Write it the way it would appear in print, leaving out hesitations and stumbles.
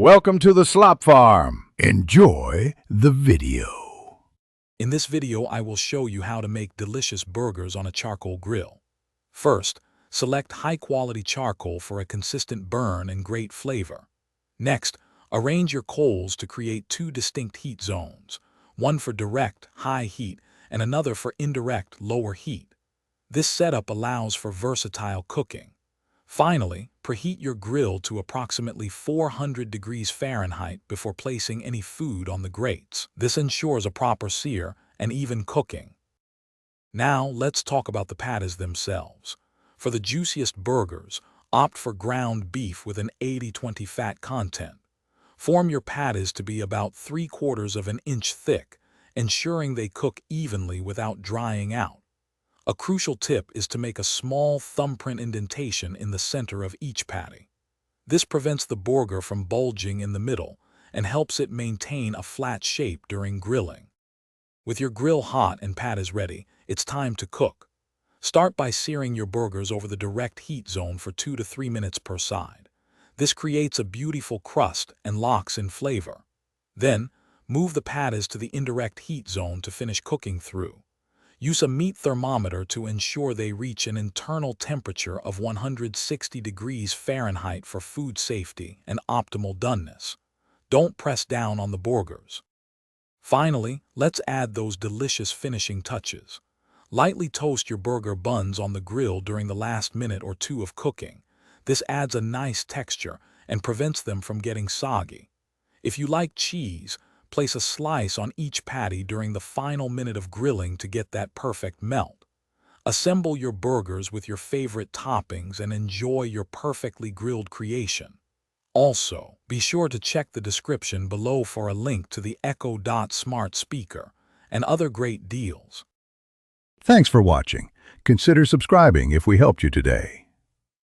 Welcome to the Slop Farm. Enjoy the video. In this video, I will show you how to make delicious burgers on a charcoal grill. First, select high-quality charcoal for a consistent burn and great flavor. Next, arrange your coals to create two distinct heat zones, one for direct, high heat and another for indirect, lower heat. This setup allows for versatile cooking. Finally, preheat your grill to approximately 400 degrees Fahrenheit before placing any food on the grates. This ensures a proper sear and even cooking. Now, let's talk about the patties themselves. For the juiciest burgers, opt for ground beef with an 80-20 fat content. Form your patties to be about 3/4 of an inch thick, ensuring they cook evenly without drying out. A crucial tip is to make a small thumbprint indentation in the center of each patty. This prevents the burger from bulging in the middle and helps it maintain a flat shape during grilling. With your grill hot and patties ready, it's time to cook. Start by searing your burgers over the direct heat zone for 2 to 3 minutes per side. This creates a beautiful crust and locks in flavor. Then, move the patties to the indirect heat zone to finish cooking through. Use a meat thermometer to ensure they reach an internal temperature of 160 degrees Fahrenheit for food safety and optimal doneness. Don't press down on the burgers. Finally, let's add those delicious finishing touches. Lightly toast your burger buns on the grill during the last minute or two of cooking. This adds a nice texture and prevents them from getting soggy. If you like cheese, place a slice on each patty during the final minute of grilling to get that perfect melt. Assemble your burgers with your favorite toppings and enjoy your perfectly grilled creation. Also, be sure to check the description below for a link to the Echo Dot smart speaker and other great deals. Thanks for watching. Consider subscribing if we helped you today.